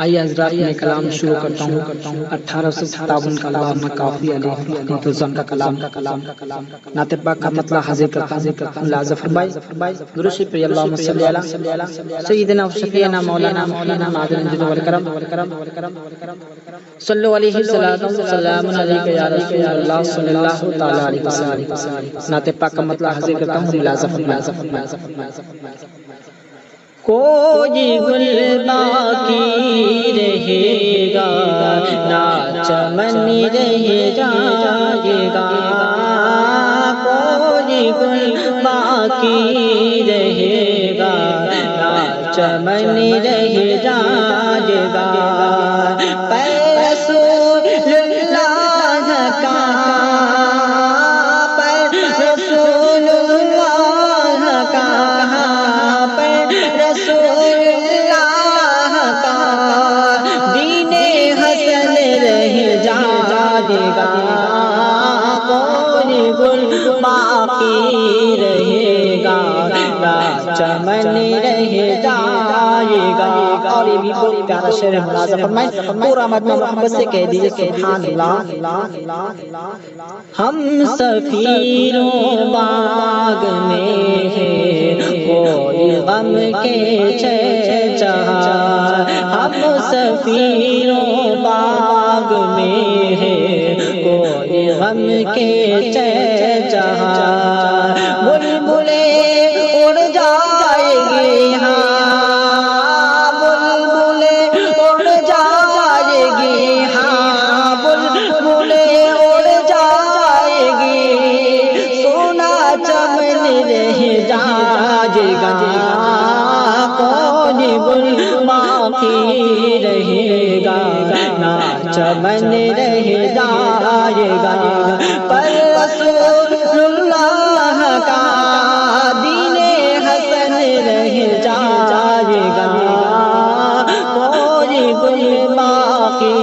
آئیے حضرات میں کلام شروع کرتا ہوں 1857 کا علامہ کافی علی منتظم کا کلام نعت پاک کا مطلع حاضر کرتا ہوں لازم فرمائے درود شریف پڑھیے اللہم صلی علی سیدنا و شفیعنا مولانا معدن جد والکرم صلو علیہ السلام علیکہ یا رسول اللہ صلی اللہ تعالی علیہ وسلم نعت پاک کا مطلع حاضر کرتا ہوں لازم فرمائے کوئی گل باقی رہے گا نہ چمن رہ جائے گا، کوئی گل باقی رہے گا نہ چمن رہ جائے گا، رسول اللہ کا رسول اللہ کا رسول اللہ کا دین حسن رہ جائے گا، کوئی گل باقی رہے گا نہ چمن رہ جائے گا۔ اور یہ بھی بہت پیارا شعر ہے، ملاحظہ فرمائیں، پورا مجمع محبت سے کہہ دیجئے سبحان اللہ۔ ہم سفیروں باغ میں ہیں کوئی غم کے چہچہا، ہم سفیروں باغ میں ہیں کوئی غم کے چہچہا، بلبلیں اڑ جائے گی ہاں، بلبلیں اڑ جائے گی ہاں، بلبلیں اڑ جائے گی، سونا چمن رہ جائے گا، کوئی گل باقی رہے گا نہ چمن رہ جائے گا، پر رسول اللہ کا دین حسن رہ جائے گا، کوئی گل باقی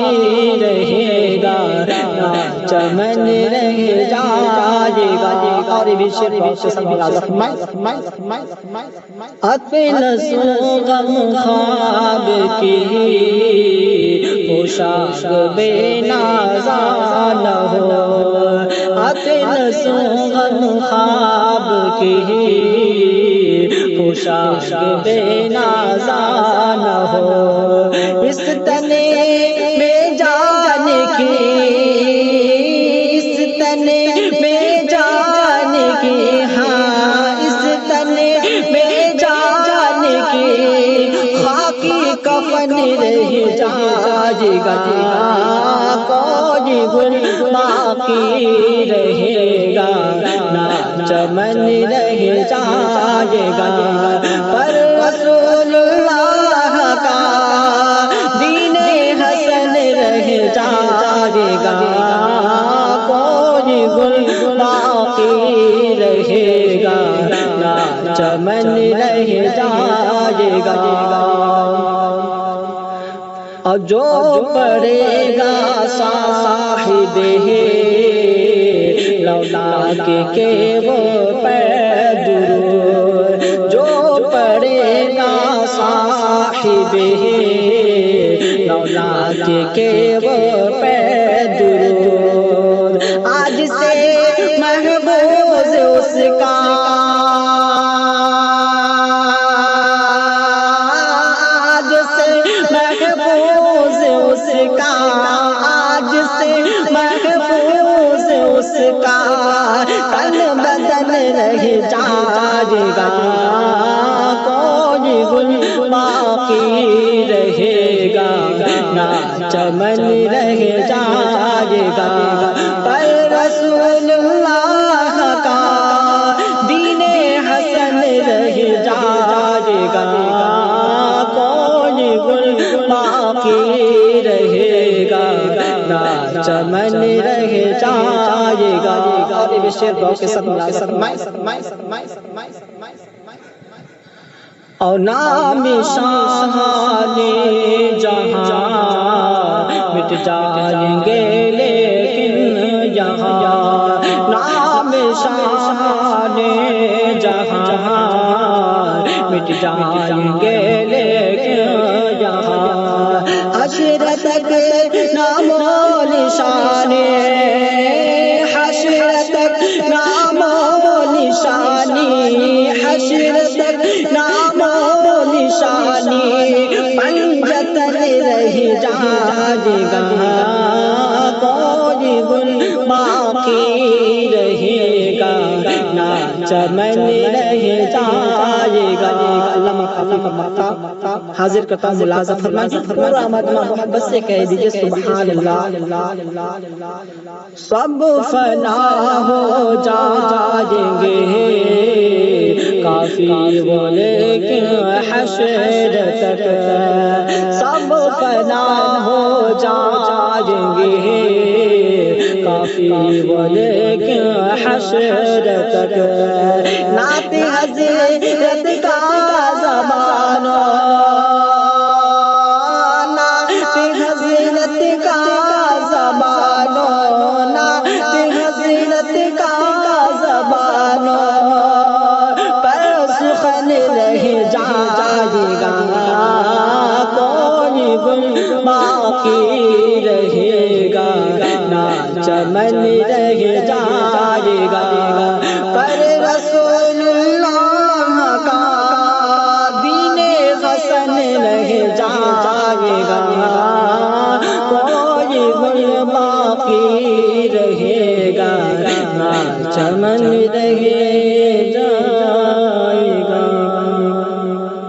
رہے گا نہ چمن رہ جائے گا۔ اور بھی شعر بہت سے سب ملاحظہ فرمائیں، اپنا سو غم خواب کی پوشاک بے نازا نہ ہو، اپنا سو غم خواب کی پوشاک بے نازا نہ ہو، اس تنے میں جان کی، اس تنے میں جان کی، ہاں اس تنے میں جان کی، خاکی کفن رہ جائے گا، کوئی گل باقی رہے گا نہ چمن رہ جائے گا، پر رسول اللہ کا دین حسن رہ جائے گا، کوئی گل باقی رہے گا نہ چمن رہ جائے گا، اور جو پڑھے گا صاحب لولا کہ وہ پڑھ درود، جو پڑھے گا صاحب لولا کہ وہ پڑھ درود، آج سے محبوب اس کا، آج سے محبوب اس کا، آج سے محبوب اس کا تن بدن رہ جائے گا، کوئی گل باقی رہے گا نہ چمن رہ جائے گا، پر رسول اللہ کا دین حسن رہ جائے گا، کوئی گل باقی رہے گا نہ چمن رہ جائے گا۔ اور یہ شعر بہت کے سب اور نام شاہان جہاں مٹ جائیں گے لیکن یہاں، نام شاہان جہاں مٹ جائیں گے لیکن یہاں، حشر تک نام و نشانی حشر تک نام و نشانی حشر تک نام و نشانی پنجتن رہ جائے گا کوئی گل باقی رہے گا نہ چمن رہ جائے گا علامہ کافی فرماتا حاضر کرتا ہوں ملاحظہ فرمائیں پورا مجمع محبت سے کہہ دیجئے سبحان اللہ سب فنا ہو جائیں گے کافی بولے کہ حشر تک سب فنا ہو جائیں گے کافی بولے کہ حشر تک نعت حضرت کا زمانہ نعت حضرت کا زمانہ نعت حضرت کا زمانہ پر سخن رہ جائے گا کوئی گل باقی رہے گا نہ چمن رہ جائے گا پر